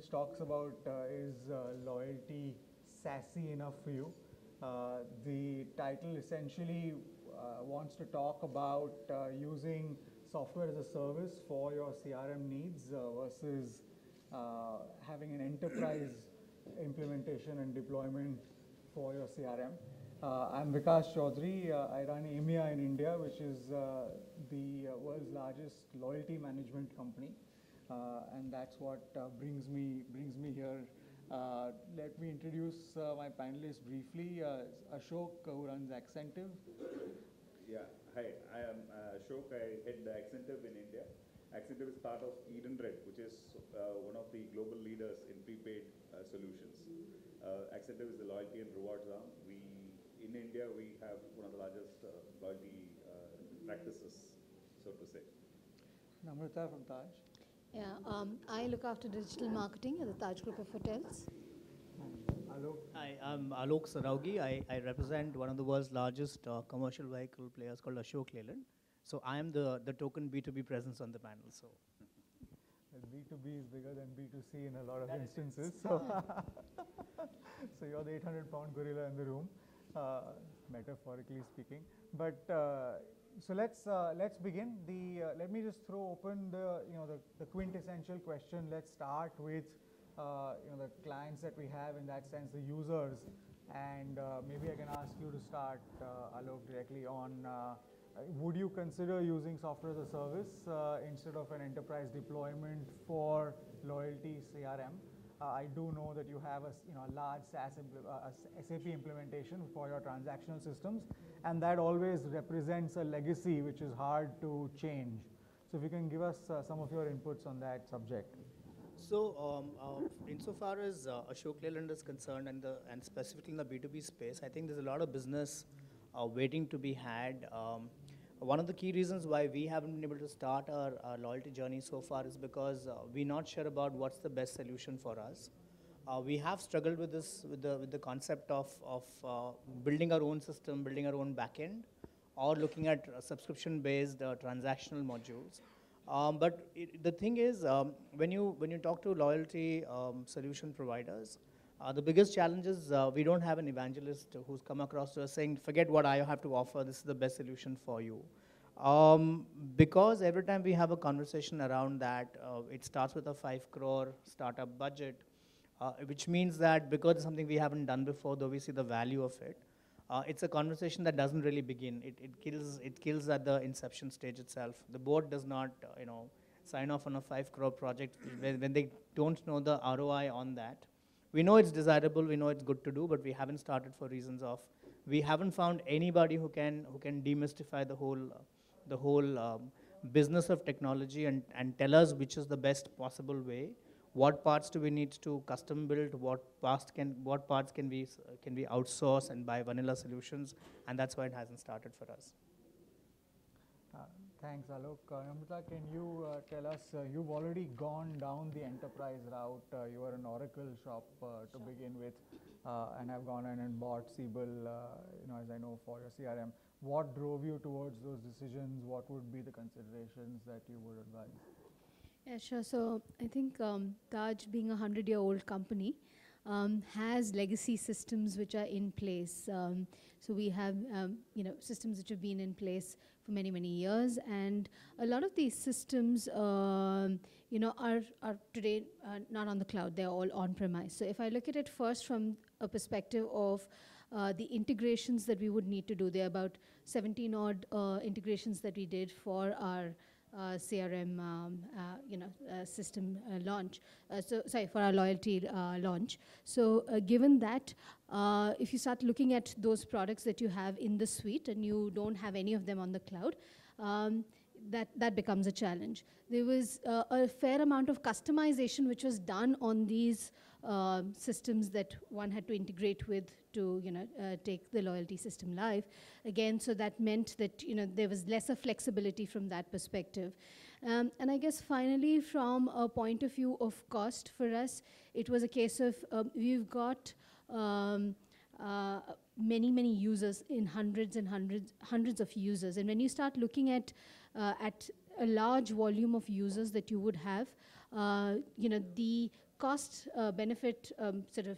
which talks about is loyalty sassy enough for you? The title essentially wants to talk about using software as a service for your CRM needs versus having an enterprise implementation and deployment for your CRM. I'm Vikas Chaudhary. I run EMEA in India, which is the world's largest loyalty management company. And that's what brings me here. Let me introduce my panelists briefly. Ashok, who runs Accentive. Yeah, hi, I am Ashok. I head the Accentive in India. Accentive is part of Edenred, which is one of the global leaders in prepaid solutions. Accentive is the loyalty and rewards arm. In India, we have one of the largest loyalty practices, so to say. Namrata from Taj. Yeah, I look after digital marketing at the Taj Group of Hotels. Alok. Hi, I'm Alok Saraugi. I represent one of the world's largest commercial vehicle players called Ashok Leyland. So I am the token B2B presence on the panel. So Well, B2B is bigger than B2C in a lot of instances. So, so you're the 800-pound gorilla in the room, metaphorically speaking. But so let's begin. Let me just throw open the quintessential question. Let's start with the clients that we have, in that sense, the users. And maybe I can ask you to start, Alok, directly on. Would you consider using software as a service instead of an enterprise deployment for loyalty CRM? I do know that you have a large SAP implementation for your transactional systems, and that always represents a legacy which is hard to change. So if you can give us some of your inputs on that subject. So, insofar as Ashok Leyland is concerned, and specifically in the B2B space, I think there's a lot of business waiting to be had. One of the key reasons why we haven't been able to start our loyalty journey so far is because we're not sure about what's the best solution for us. We have struggled with this, with the concept of building our own system, building our own backend, or looking at subscription-based transactional modules. But the thing is, when you talk to loyalty solution providers, the biggest challenge is we don't have an evangelist who's come across to us saying, forget what I have to offer, this is the best solution for you. Because every time we have a conversation around that, it starts with a 5 crore startup budget, which means that because it's something we haven't done before, though we see the value of it, it's a conversation that doesn't really begin. It kills at the inception stage itself. The board does not sign off on a 5 crore project when they don't know the ROI on that. We know it's desirable, we know it's good to do, but we haven't started for reasons of, we haven't found anybody who can demystify the whole business of technology and tell us which is the best possible way. What parts do we need to custom build? What parts can we outsource and buy vanilla solutions? And that's why it hasn't started for us. Thanks, Alok. Namrata, can you tell us, you've already gone down the enterprise route. You were an Oracle shop to begin with, and have gone in and bought Siebel, as I know, for your CRM. What drove you towards those decisions? What would be the considerations that you would advise? Yeah, sure. So I think Taj, being a 100-year-old company, has legacy systems which are in place. So we have systems which have been in place for many, many years, and a lot of these systems are today not on the cloud. They're all on-premise. So if I look at it first from a perspective of the integrations that we would need to do, there are about 17 odd integrations that we did for our CRM system launch. For our loyalty launch. So given that, if you start looking at those products that you have in the suite and you don't have any of them on the cloud, that becomes a challenge. There was a fair amount of customization which was done on these systems that one had to integrate with to take the loyalty system live. Again, so that meant that there was lesser flexibility from that perspective. And I guess finally, from a point of view of cost for us, it was a case of we've got many users, in hundreds of users. And when you start looking at a large volume of users that you would have, the cost benefit sort of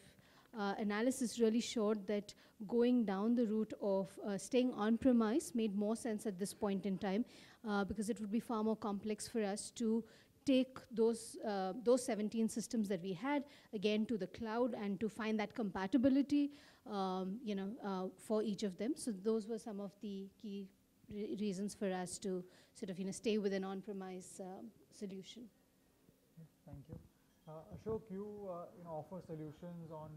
analysis really showed that going down the route of staying on-premise made more sense at this point in time because it would be far more complex for us to take those 17 systems that we had again to the cloud and to find that compatibility, for each of them. So those were some of the key reasons for us to sort of stay with an on-premise solution. Thank you. Ashok, you offer solutions on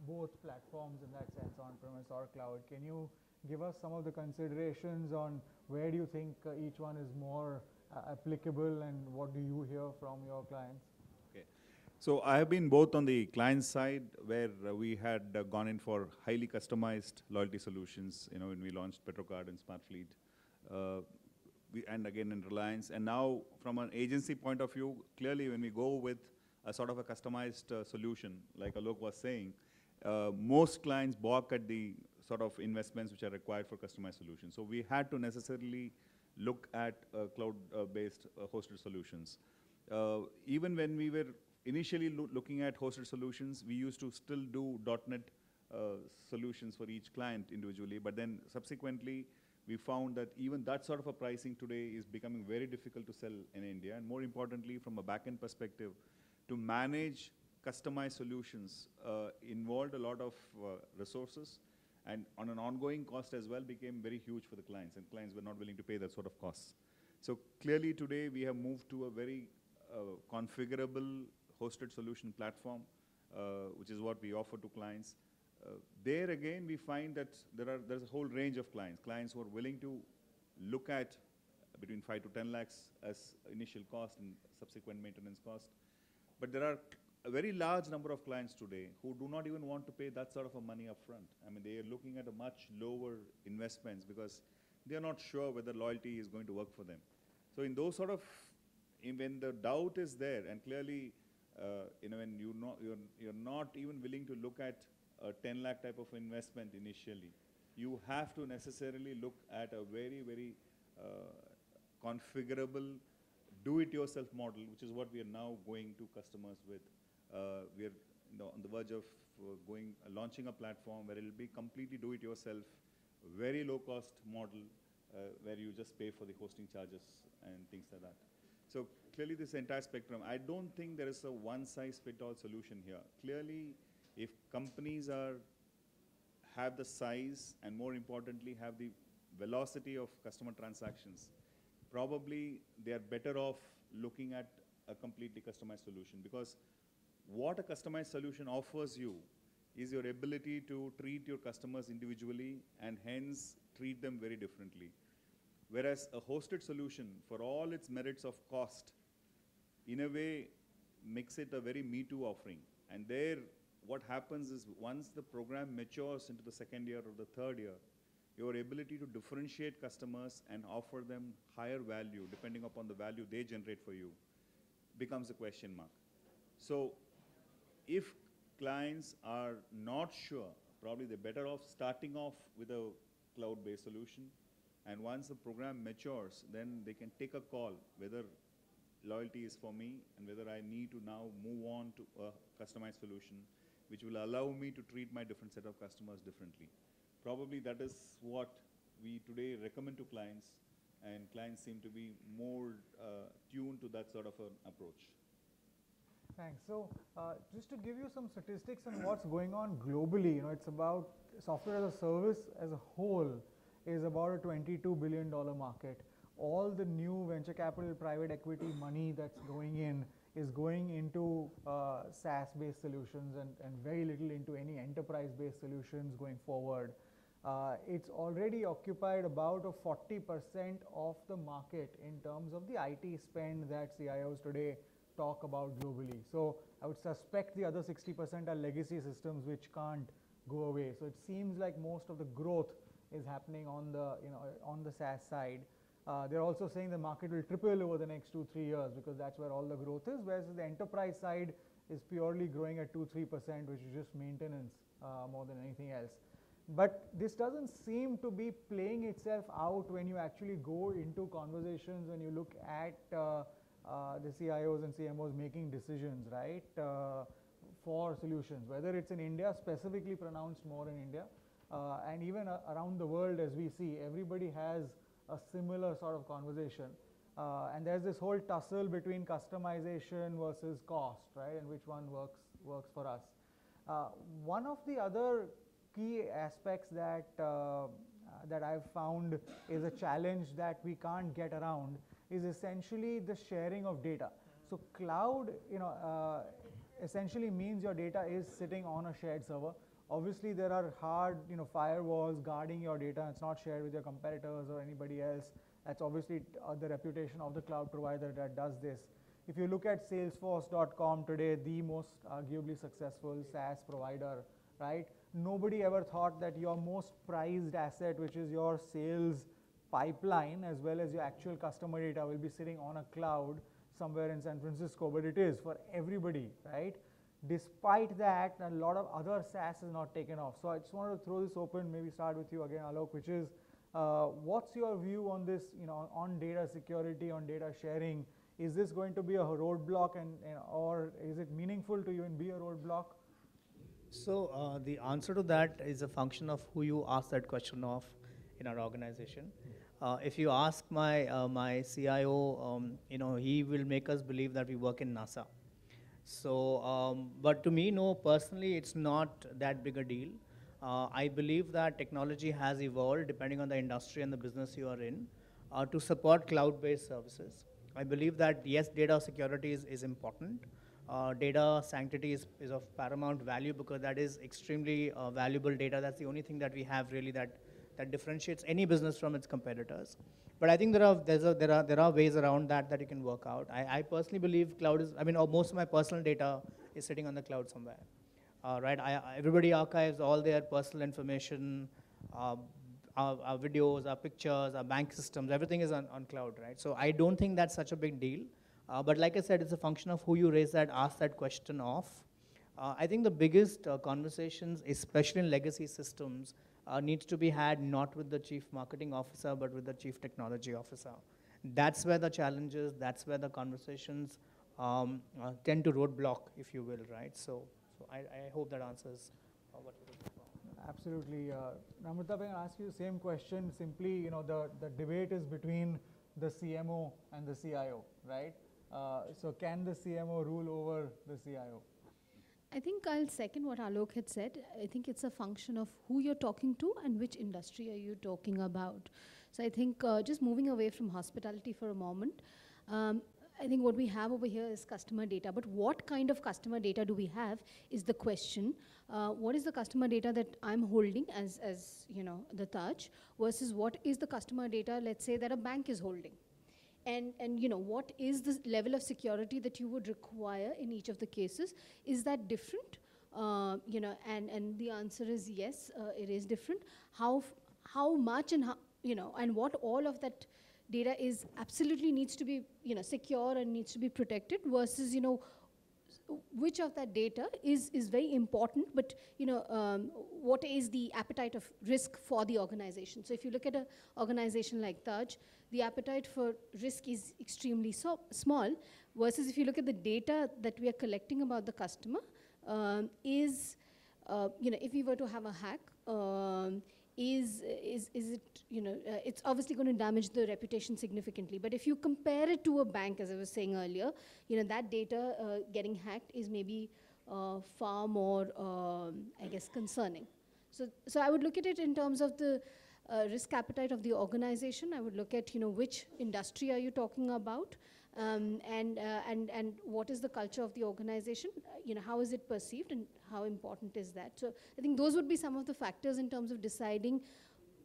both platforms in that sense, on-premise or cloud. Can you give us some of the considerations on where do you think each one is more applicable, and what do you hear from your clients? Okay. So I have been both on the client side, where we had gone in for highly customized loyalty solutions, when we launched Petrocard and Smartfleet, and again in Reliance. And now from an agency point of view, clearly when we go with a sort of a customized solution, like Alok was saying, most clients balk at the sort of investments which are required for customized solutions. So we had to necessarily look at cloud-based hosted solutions. Even when we were initially looking at hosted solutions, we used to still do .NET solutions for each client individually, but then subsequently we found that even that sort of a pricing today is becoming very difficult to sell in India, and more importantly, from a back-end perspective, to manage customized solutions involved a lot of resources, and on an ongoing cost as well became very huge for the clients, and clients were not willing to pay that sort of costs. So clearly today we have moved to a very configurable hosted solution platform, which is what we offer to clients. There again we find that there's a whole range of clients who are willing to look at between 5 to 10 lakhs as initial cost and subsequent maintenance cost. But there are a very large number of clients today who do not even want to pay that sort of a money up front. I mean, they are looking at a much lower investments because they are not sure whether loyalty is going to work for them. So in those sort of, when the doubt is there, and clearly, when you're not even willing to look at a 10 lakh type of investment initially, you have to necessarily look at a very, very configurable, do-it-yourself model, which is what we are now going to customers with. We are on the verge of launching a platform where it will be completely do-it-yourself, very low-cost model, where you just pay for the hosting charges and things like that. So clearly this entire spectrum, I don't think there is a one-size-fits-all solution here. Clearly, if companies have the size and more importantly have the velocity of customer transactions, probably they are better off looking at a completely customized solution, because what a customized solution offers you is your ability to treat your customers individually and hence treat them very differently. Whereas a hosted solution, for all its merits of cost, in a way makes it a very me-too offering. And there, what happens is once the program matures into the second year or the third year, your ability to differentiate customers and offer them higher value, depending upon the value they generate for you, becomes a question mark. So if clients are not sure, probably they're better off starting off with a cloud-based solution, and once the program matures, then they can take a call whether loyalty is for me and whether I need to now move on to a customized solution, which will allow me to treat my different set of customers differently. Probably that is what we today recommend to clients, and clients seem to be more tuned to that sort of an approach. Thanks. So just to give you some statistics on what's going on globally, it's about software as a service as a whole is about a $22 billion market. All the new venture capital, private equity money that's going in is going into SaaS-based solutions and very little into any enterprise-based solutions going forward. It's already occupied about a 40% of the market in terms of the IT spend that CIOs today talk about globally. So I would suspect the other 60% are legacy systems which can't go away. So it seems like most of the growth is happening on the on the SaaS side. They're also saying the market will triple over the next 2-3 years because that's where all the growth is, whereas the enterprise side is purely growing at 2-3%, which is just maintenance more than anything else. But this doesn't seem to be playing itself out when you actually go into conversations, when you look at the CIOs and CMOs making decisions, right, for solutions, whether it's in India, specifically pronounced more in India, and even around the world as we see, everybody has a similar sort of conversation. And there's this whole tussle between customization versus cost, right, and which one works for us. One of the other key aspects that that I've found is a challenge that we can't get around is essentially the sharing of data. So cloud, essentially means your data is sitting on a shared server. Obviously, there are hard, firewalls guarding your data. It's not shared with your competitors or anybody else. That's obviously the reputation of the cloud provider that does this. If you look at Salesforce.com today, the most arguably successful SaaS provider, right? Nobody ever thought that your most prized asset, which is your sales pipeline, as well as your actual customer data, will be sitting on a cloud somewhere in San Francisco, but it is for everybody, right? Despite that, a lot of other SaaS is not taken off. So I just wanted to throw this open, maybe start with you again, Alok, which is, what's your view on this, on data security, on data sharing? Is this going to be a roadblock, or is it meaningful to even be a roadblock? So the answer to that is a function of who you ask that question of in our organization. If you ask my CIO, he will make us believe that we work in NASA. So, but to me, no, personally, it's not that big a deal. I believe that technology has evolved, depending on the industry and the business you are in, to support cloud-based services. I believe that, yes, data security is important. Data sanctity is of paramount value because that is extremely valuable data. That's the only thing that we have really that differentiates any business from its competitors. But I think there are ways around that you can work out. I personally believe cloud is, most of my personal data is sitting on the cloud somewhere. Right? Everybody archives all their personal information, our videos, our pictures, our bank systems, everything is on cloud, right? So I don't think that's such a big deal. But like I said, it's a function of who you ask that question of. I think the biggest conversations, especially in legacy systems, needs to be had not with the chief marketing officer, but with the chief technology officer. That's where the challenges, that's where the conversations tend to roadblock, if you will, right? So I hope that answers what you're looking for. Absolutely. Namrata, if I can ask you the same question, simply, the debate is between the CMO and the CIO, right? So can the CMO rule over the CIO? I think I'll second what Alok had said. I think it's a function of who you're talking to and which industry are you talking about. So I think just moving away from hospitality for a moment, I think what we have over here is customer data. But what kind of customer data do we have is the question. What is the customer data that I'm holding as the Taj versus what is the customer data, let's say, that a bank is holding? And what is the level of security that you would require in each of the cases? Is that different? And the answer is yes, it is different. How much and and what all of that data is absolutely needs to be secure and needs to be protected versus which of that data is very important, but what is the appetite of risk for the organization? So if you look at an organization like Taj, the appetite for risk is extremely small, versus if you look at the data that we are collecting about the customer, if we were to have a hack, is it, it's obviously going to damage the reputation significantly. But if you compare it to a bank, as I was saying earlier, that data getting hacked is maybe far more, I guess, concerning. So I would look at it in terms of the risk appetite of the organization. I would look at, which industry are you talking about, and what is the culture of the organization, how is it perceived and how important is that? So I think those would be some of the factors in terms of deciding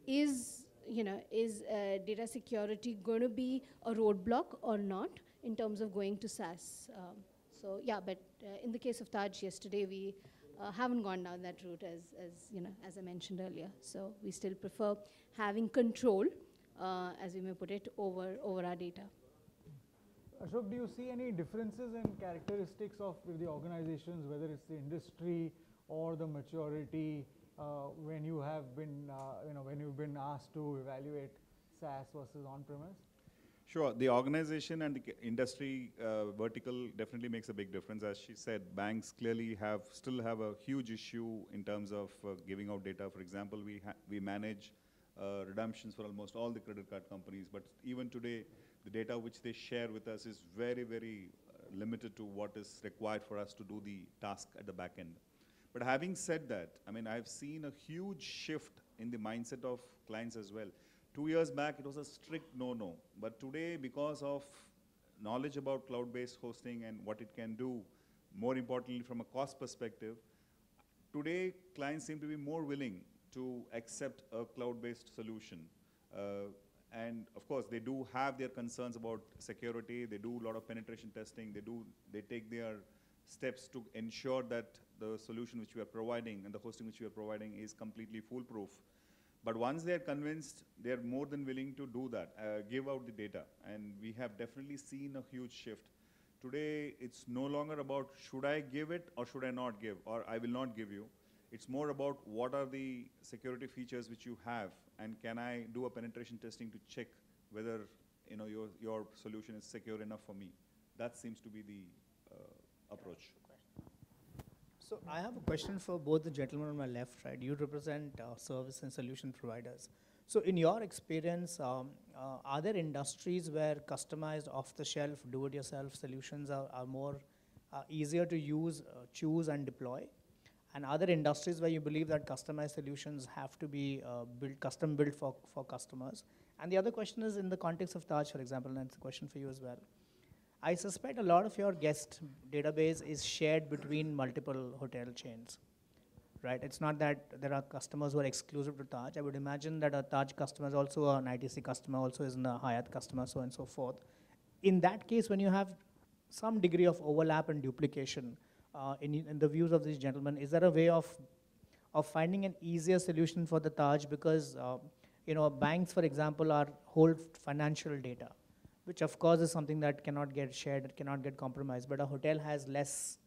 is data security going to be a roadblock or not in terms of going to SaaS. So yeah, but in the case of Taj yesterday, we haven't gone down that route as I mentioned earlier. So we still prefer having control, as we may put it, over our data. Ashok, do you see any differences in characteristics of the organizations, whether it's the industry or the maturity, when you have been, when you've been asked to evaluate SaaS versus on-premise? Sure, the organization and the industry vertical definitely makes a big difference. As she said, banks clearly still have a huge issue in terms of giving out data. For example, we manage redemptions for almost all the credit card companies, but even today, the data which they share with us is very, very limited to what is required for us to do the task at the back end. But having said that, I mean, I've seen a huge shift in the mindset of clients as well. 2 years back, it was a strict no-no. But today, because of knowledge about cloud-based hosting and what it can do, more importantly from a cost perspective, today clients seem to be more willing to accept a cloud-based solution. And of course, they do have their concerns about security. They do a lot of penetration testing. They take their steps to ensure that the solution which we are providing and the hosting which we are providing is completely foolproof. But once they are convinced, they are more than willing to do that, give out the data. And we have definitely seen a huge shift. Today, it's no longer about should I give it or should I not give, or I will not give you. It's more about what are the security features which you have, and can I do a penetration testing to check whether your solution is secure enough for me. That seems to be the approach. So I have a question for both the gentlemen on my left, right? You represent service and solution providers. So in your experience, are there industries where customized off-the-shelf, do-it-yourself solutions are more easier to use, choose and deploy? And are there industries where you believe that customized solutions have to be custom built for customers? And the other question is in the context of Taj, for example, and it's a question for you as well. I suspect a lot of your guest database is shared between multiple hotel chains, right? It's not that there are customers who are exclusive to Taj. I would imagine that a Taj customer is also an ITC customer, also is a Hyatt customer, so on and so forth. In that case, when you have some degree of overlap and duplication in the views of these gentlemen, is there a way of finding an easier solution for the Taj? Because banks, for example, hold financial data, which of course is something that cannot get shared, it cannot get compromised. But a hotel has less,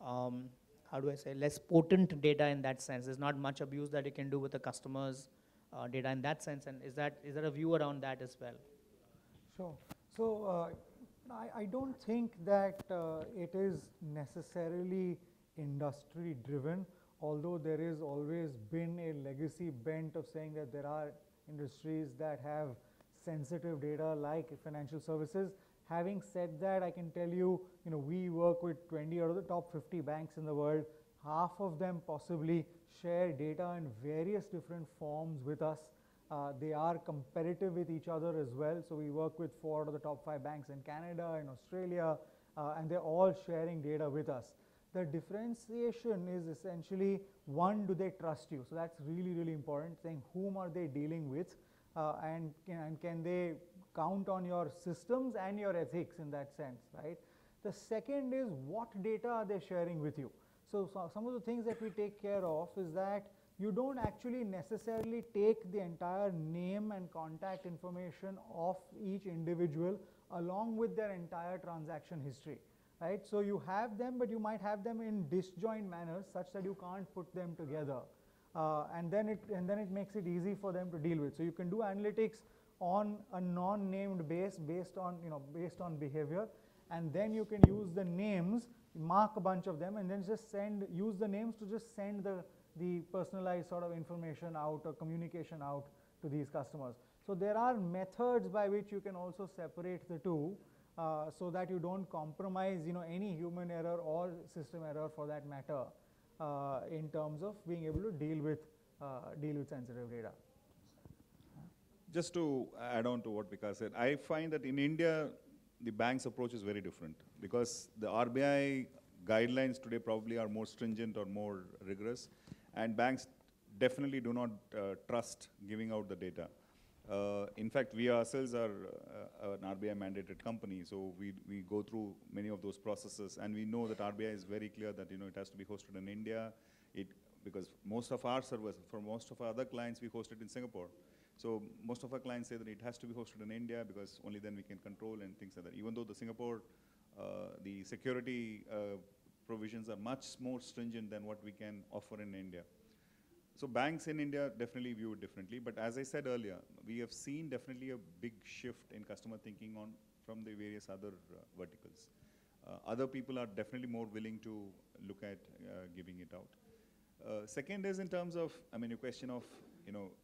less potent data in that sense. There's not much abuse that you can do with the customer's data in that sense. And is there a view around that as well? Sure. So I don't think that it is necessarily industry driven, although there has always been a legacy bent of saying that there are industries that have sensitive data like financial services. Having said that, I can tell you, we work with 20 out of the top 50 banks in the world. Half of them possibly share data in various different forms with us. They are competitive with each other as well. So we work with 4 out of the top 5 banks in Canada, in Australia, and they're all sharing data with us. The differentiation is essentially, one, do they trust you? So that's really, really important, saying whom are they dealing with? And can they count on your systems and your ethics in that sense, right? The second is what data are they sharing with you? So some of the things that we take care of is that you don't actually necessarily take the entire name and contact information of each individual along with their entire transaction history, right? So you have them, but you might have them in disjoint manners such that you can't put them together. And then it makes it easy for them to deal with. So you can do analytics on a non-named base based on behavior, and then you can use the names, mark a bunch of them, and then just use the names to just send the personalized sort of information out or communication out to these customers. So there are methods by which you can also separate the two so that you don't compromise any human error or system error for that matter. In terms of being able to deal with sensitive data. Just to add on to what Vikas said, I find that in India, the bank's approach is very different because the RBI guidelines today probably are more stringent or more rigorous, and banks definitely do not trust giving out the data. In fact, we ourselves are an RBI mandated company, so we go through many of those processes, and we know that RBI is very clear that it has to be hosted in India. Because most of our servers, for most of our other clients, we host it in Singapore. So most of our clients say that it has to be hosted in India because only then we can control and things like that. Even though the Singapore, the security provisions are much more stringent than what we can offer in India. So banks in India definitely view it differently, but as I said earlier, we have seen definitely a big shift in customer thinking from the various other verticals. Other people are definitely more willing to look at giving it out. Second is in terms of, I mean, your question of,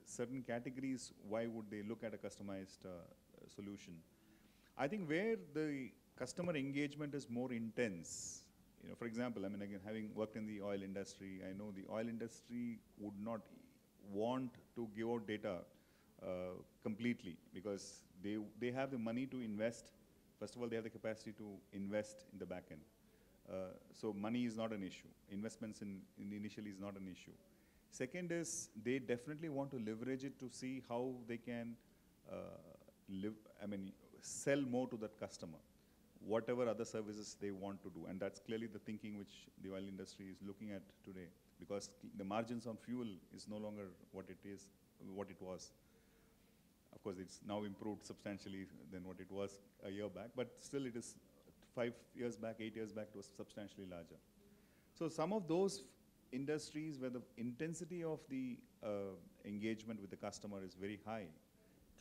certain categories, why would they look at a customized solution? I think where the customer engagement is more intense, for example, I mean, again, having worked in the oil industry, I know the oil industry would not want to give out data completely because they have the money to invest. First of all, they have the capacity to invest in the back end. So money is not an issue. Investments in initially is not an issue. Second is they definitely want to leverage it to see how they can sell more to that customer, whatever other services they want to do. And that's clearly the thinking which the oil industry is looking at today, because the margins on fuel is no longer what it was. Of course, it's now improved substantially than what it was a year back, but still it is 5 years back, 8 years back, it was substantially larger. So some of those industries where the intensity of the engagement with the customer is very high,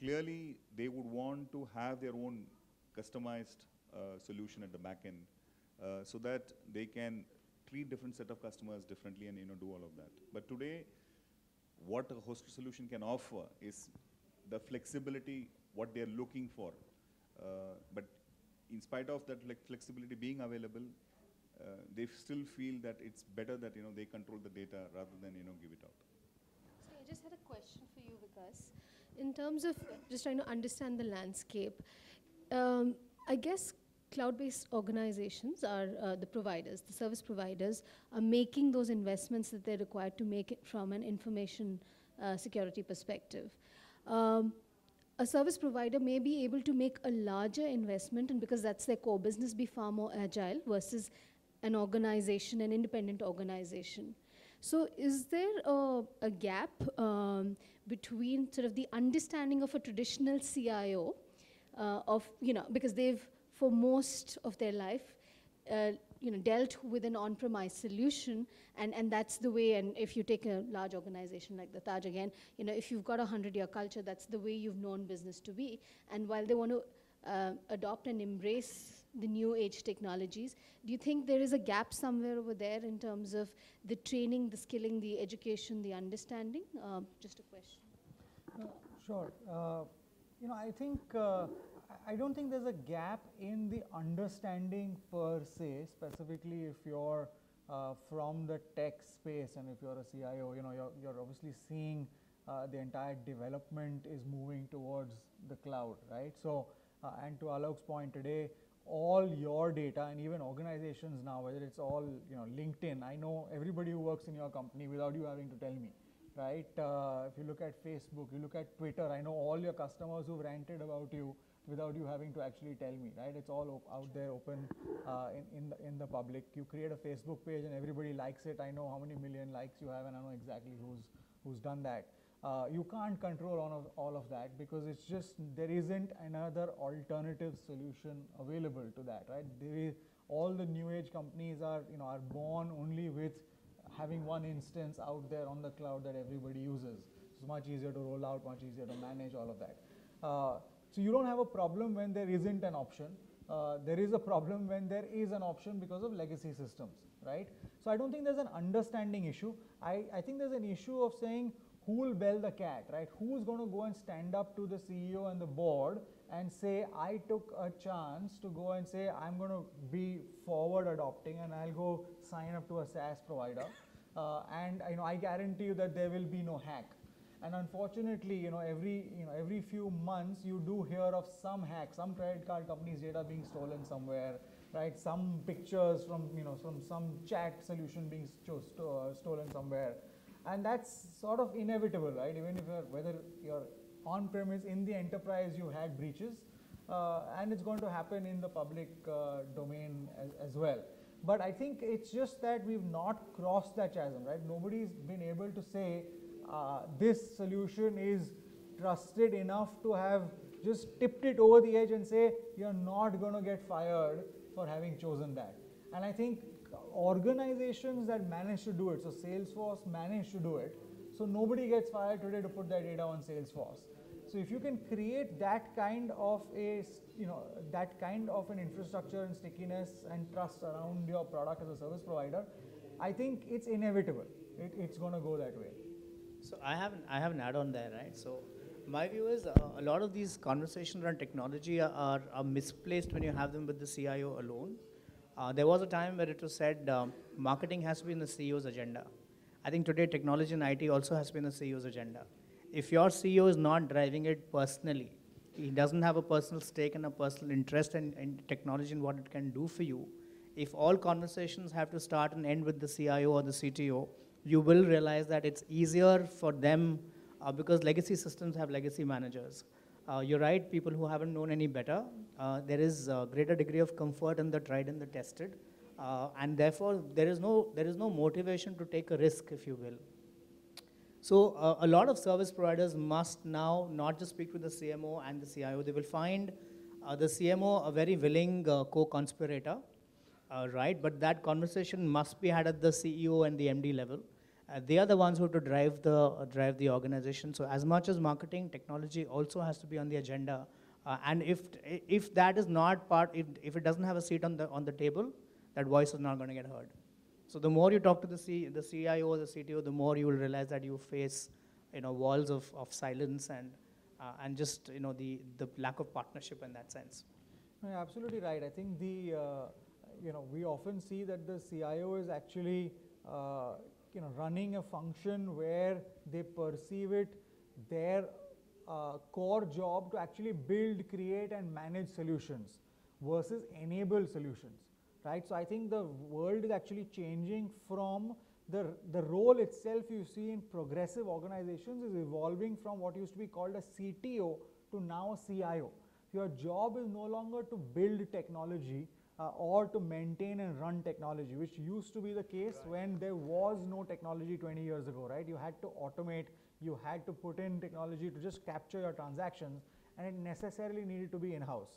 clearly they would want to have their own customized solution at the back end so that they can treat different set of customers differently and do all of that. But today, what a hosted solution can offer is the flexibility, what they're looking for. But in spite of that flexibility being available, they still feel that it's better that they control the data rather than give it out. So I just had a question for you, Vikas. In terms of just trying to understand the landscape, I guess cloud-based organizations are the providers, the service providers are making those investments that they're required to make it from an information security perspective. A service provider may be able to make a larger investment, and because that's their core business, be far more agile versus an organization, an independent organization. So is there a gap between sort of the understanding of a traditional CIO because they've, for most of their life, dealt with an on-premise solution, and that's the way, and if you take a large organization like the Taj again, if you've got a 100-year culture, that's the way you've known business to be. And while they want to adopt and embrace the new age technologies, do you think there is a gap somewhere over there in terms of the training, the skilling, the education, the understanding? Just a question. Sure. I think I don't think there's a gap in the understanding per se, specifically if you're from the tech space and if you're a CIO, you're obviously seeing the entire development is moving towards the cloud, right? So, and to Alok's point today, all your data and even organizations now, whether it's all LinkedIn, I know everybody who works in your company without you having to tell me, right? If you look at Facebook, you look at Twitter, I know all your customers who've ranted about you without you having to actually tell me, right? It's all out there, open in the public. You create a Facebook page and everybody likes it. I know how many million likes you have, and I know exactly who's done that. You can't control all of that because it's just there isn't another alternative solution available to that, right? All the new age companies are born only with having one instance out there on the cloud that everybody uses. It's much easier to roll out, much easier to manage all of that. So you don't have a problem when there isn't an option. There is a problem when there is an option because of legacy systems, right? So I don't think there's an understanding issue. I think there's an issue of saying who will bell the cat, right? Who's going to go and stand up to the CEO and the board and say, I took a chance to go and say, I'm going to be forward adopting and I'll go sign up to a SaaS provider. And I guarantee you that there will be no hack. And unfortunately, every few months you do hear of some hack, some credit card company's data being stolen somewhere, right? Some pictures from some chat solution being stolen somewhere, and that's sort of inevitable, right? Even if whether you're on-premise, in the enterprise, you had breaches, and it's going to happen in the public domain as well. But I think it's just that we've not crossed that chasm, right? Nobody's been able to say, this solution is trusted enough to have just tipped it over the edge and say, you're not going to get fired for having chosen that. And I think organizations that manage to do it, so Salesforce managed to do it, So nobody gets fired today to put their data on Salesforce. So if you can create that kind of that kind of an infrastructure and stickiness and trust around your product as a service provider, I think it's inevitable. It's going to go that way. So I have an add-on there, right? So my view is a lot of these conversations around technology are misplaced when you have them with the CIO alone. There was a time where it was said marketing has to be in the CEO's agenda. I think today technology and IT also has to be in the CEO's agenda. If your CEO is not driving it personally, he doesn't have a personal stake and a personal interest in technology and what it can do for you, if all conversations have to start and end with the CIO or the CTO, you will realize that it's easier for them because legacy systems have legacy managers. You're right, people who haven't known any better, there is a greater degree of comfort in the tried and the tested, and therefore there is no motivation to take a risk, if you will. So a lot of service providers must now not just speak with the CMO and the CIO. They will find the CMO a very willing co-conspirator, right? But that conversation must be had at the CEO and the MD level. They are the ones who have to drive the organization. So as much as marketing, technology also has to be on the agenda. And if that is not part, if it doesn't have a seat on the table, that voice is not going to get heard. So the more you talk to the CIO or the CTO, the more you will realize that you face walls of silence and just the lack of partnership in that sense. No, you're absolutely right. I think we often see that the CIO is actually running a function where they perceive it their core job to actually build, create, and manage solutions versus enable solutions. Right? So I think the world is actually changing from the role itself you see in progressive organizations is evolving from what used to be called a CTO to now a CIO. Your job is no longer to build technology or to maintain and run technology, which used to be the case when there was no technology 20 years ago, right? You had to automate, you had to put in technology to just capture your transactions, and it necessarily needed to be in-house.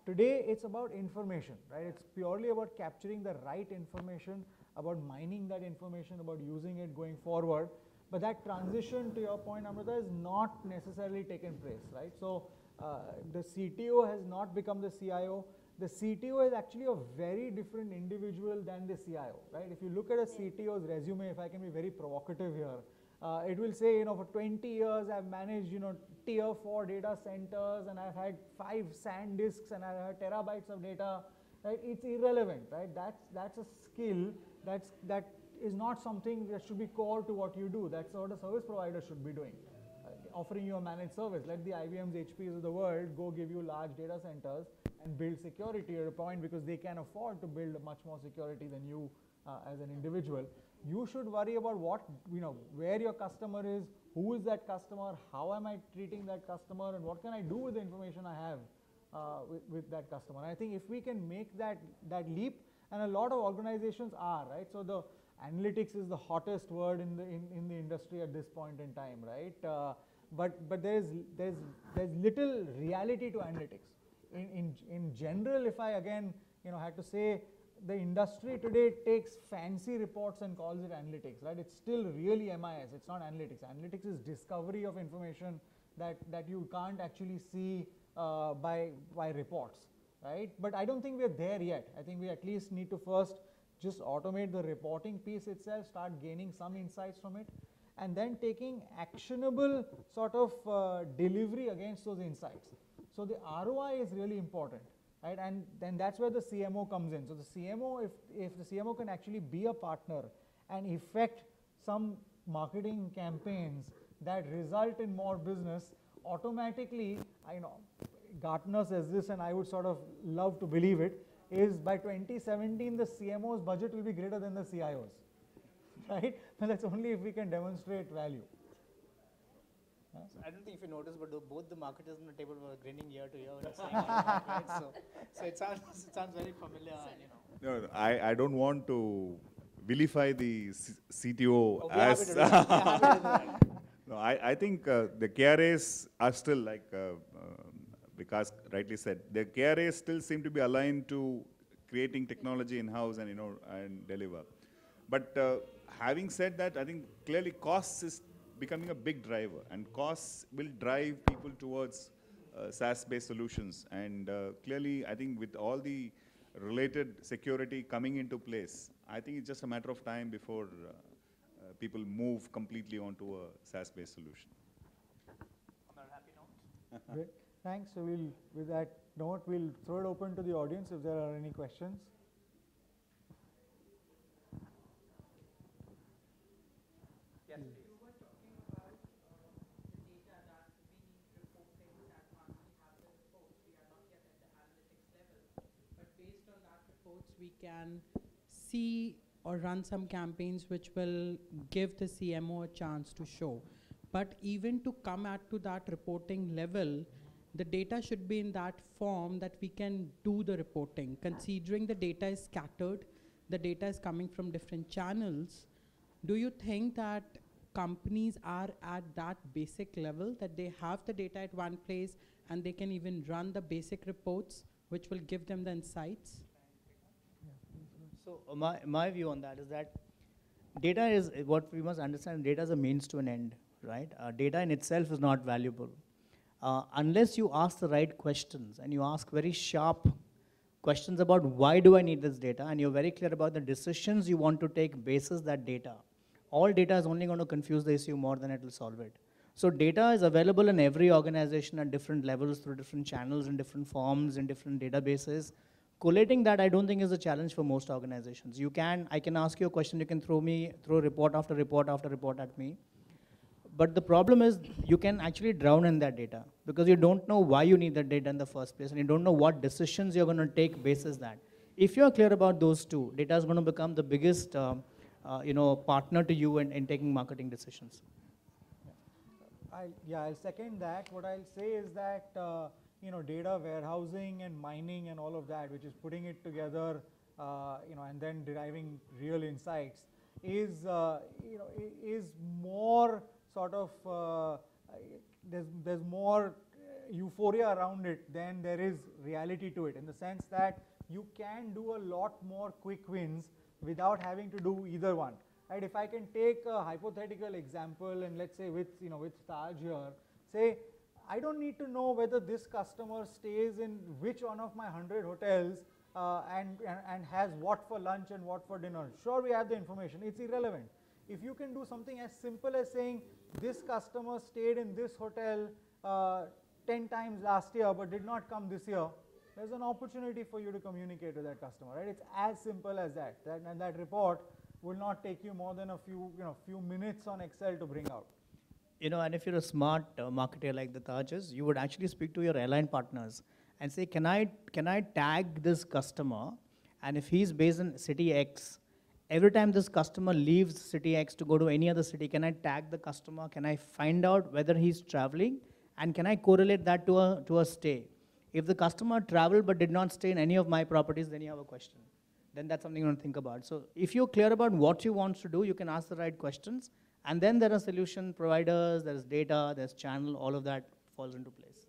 Today, it's about information, right? It's purely about capturing the right information, about mining that information, about using it going forward. But that transition, to your point, Amrita, is not necessarily taken place, right? So the CTO has not become the CIO. The CTO is actually a very different individual than the CIO, right? If you look at a CTO's resume, if I can be very provocative here, it will say, for 20 years I've managed, tier 4 data centers, and I've had 5 SAN disks, and I've had terabytes of data, right? It's irrelevant, right? That's a skill that is not something that should be core to what you do. That's what a service provider should be doing, offering you a managed service. Let the IBMs, HPs of the world go give you large data centers and build security at a point because they can afford to build much more security than you as an individual. You should worry about where your customer is, who is that customer, how am I treating that customer, and what can I do with the information I have with that customer. And I think if we can make that leap, and a lot of organizations are, right? So the analytics is the hottest word in the industry at this point in time, right? But there's little reality to analytics. In general, if I again had to say, the industry today takes fancy reports and calls it analytics, right? It's still really MIS, it's not analytics. Analytics is discovery of information that you can't actually see by reports, right? But I don't think we're there yet. I think we at least need to first just automate the reporting piece itself, start gaining some insights from it, and then taking actionable sort of delivery against those insights. So the ROI is really important. Right? And then that's where the CMO comes in. So the CMO, if the CMO can actually be a partner and effect some marketing campaigns that result in more business, automatically, Gartner says this, and I would sort of love to believe it, is by 2017, the CMO's budget will be greater than the CIO's, right? And that's only if we can demonstrate value. So I don't think if you noticed, but both the marketers on the table were grinning ear to ear when saying that, right? So it sounds very familiar, No, I don't want to vilify the CTO as. No, I think the KRAs are still like Vikas rightly said. The KRAs still seem to be aligned to creating technology in house and and deliver. But having said that, I think clearly costs is becoming a big driver, and costs will drive people towards SaaS-based solutions. And clearly, I think with all the related security coming into place, I think it's just a matter of time before people move completely onto a SaaS-based solution. On that happy note. Great. Thanks. So with that note, we'll throw it open to the audience if there are any questions. Yes, please. You were talking about the data that we need reporting, that once we have the reports, we are not yet at the analytics level, but based on that reports, we can see or run some campaigns which will give the CMO a chance to show. But even to come at to that reporting level, the data should be in that form that we can do the reporting. Considering the data is scattered, the data is coming from different channels, do you think that companies are at that basic level, that they have the data at one place and they can even run the basic reports which will give them the insights? So my view on that is that data is what we must understand. Data is a means to an end, right? Data in itself is not valuable. Unless you ask the right questions and you ask very sharp questions about why do I need this data, and you're very clear about the decisions you want to take basis that data. All data is only going to confuse the issue more than it will solve it. So data is available in every organization at different levels, through different channels, in different forms, in different databases. Collating that, I don't think, is a challenge for most organizations. I can ask you a question, you can throw report after report after report at me. But the problem is you can actually drown in that data because you don't know why you need that data in the first place, and you don't know what decisions you're going to take basis that. If you're clear about those two, data is going to become the biggest partner to you in taking marketing decisions. I'll second that. What I'll say is that data warehousing and mining and all of that, which is putting it together, and then deriving real insights, is more sort of there's more euphoria around it than there is reality to it, in the sense that you can do a lot more quick wins without having to do either one. Right? If I can take a hypothetical example, and let's say with Taj here, say I don't need to know whether this customer stays in which one of my 100 hotels and has what for lunch and what for dinner. Sure, we have the information, it's irrelevant. If you can do something as simple as saying this customer stayed in this hotel 10 times last year but did not come this year, there's an opportunity for you to communicate with that customer, right? It's as simple as that. And that report will not take you more than a few minutes on Excel to bring out. And if you're a smart marketer like the Taj is, you would actually speak to your airline partners and say, can I tag this customer, and if he's based in city X, every time this customer leaves city X to go to any other city, can I tag the customer? Can I find out whether he's traveling, and can I correlate that to a stay? If the customer traveled but did not stay in any of my properties, then you have a question. Then that's something you want to think about. So if you're clear about what you want to do, you can ask the right questions, and then there are solution providers, there's data, there's channel, all of that falls into place.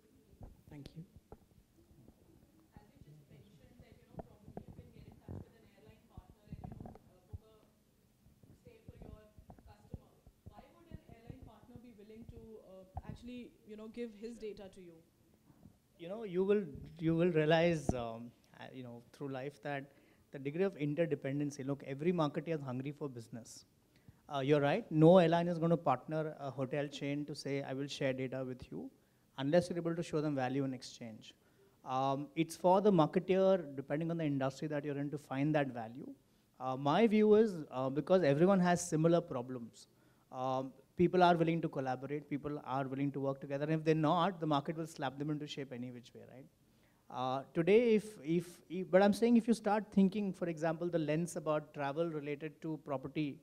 Thank you. Actually, give his data to you? You will realize, through life that the degree of interdependency. Look, every marketer is hungry for business. You're right. No airline is going to partner a hotel chain to say, I will share data with you, unless you're able to show them value in exchange. It's for the marketer, depending on the industry that you're in, to find that value. My view is because everyone has similar problems. People are willing to collaborate, people are willing to work together, and if they're not, the market will slap them into shape any which way, right? Today, but I'm saying if you start thinking, for example, the lens about travel related to property,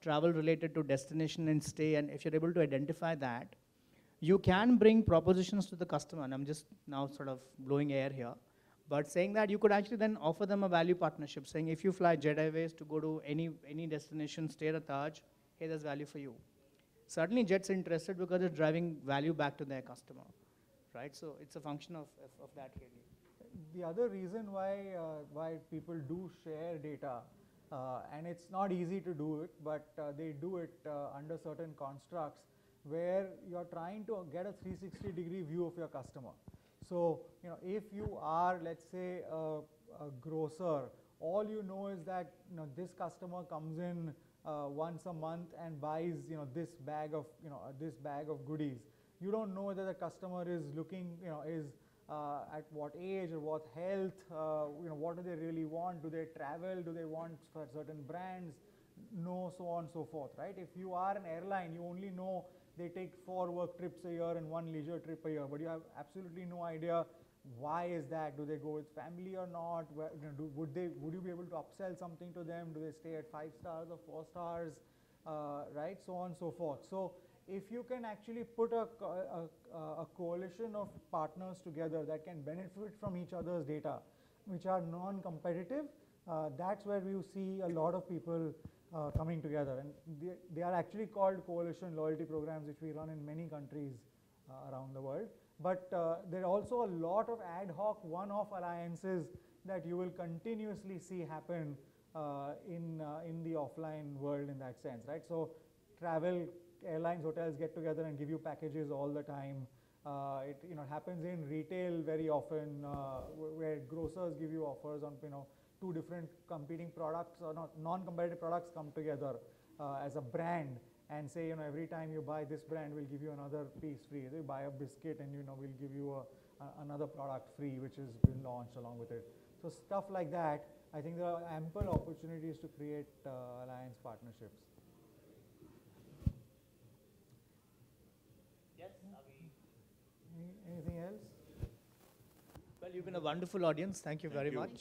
travel related to destination and stay, and if you're able to identify that, you can bring propositions to the customer, and I'm just now sort of blowing air here, but saying that you could actually then offer them a value partnership, saying if you fly Jet Airways to go to any destination, stay at Taj, hey, there's value for you. Certainly Jet's interested because it's driving value back to their customer, right? So it's a function of that really. The other reason why people do share data And it's not easy to do it, but they do it under certain constructs where you're trying to get a 360-degree view of your customer. So, if you are, let's say, a grocer, all you know is that this customer comes in once a month and buys this bag of goodies. You don't know whether the customer is looking is at what age or what health, what do they really want? Do they travel? Do they want for certain brands? No, so on and so forth, right? If you are an airline, you only know they take 4 work trips a year and 1 leisure trip a year, but you have absolutely no idea why is that. Do they go with family or not? Would you be able to upsell something to them? Do they stay at 5 stars or 4 stars, right? So on and so forth. So if you can actually put a coalition of partners together that can benefit from each other's data, which are non-competitive, that's where you see a lot of people coming together. And they are actually called coalition loyalty programs, which we run in many countries around the world. But there are also a lot of ad hoc one-off alliances that you will continuously see happen in the offline world in that sense, right? So travel, airlines, hotels get together and give you packages all the time. It happens in retail very often, where grocers give you offers on 2 different competing products or non-competitive products come together as a brand and say every time you buy this brand, we'll give you another piece free. You buy a biscuit and we'll give you another product free, which has been launched along with it. So stuff like that, I think there are ample opportunities to create alliance partnerships. Yes, Anything else? Well, you've been a wonderful audience. Thank you very much.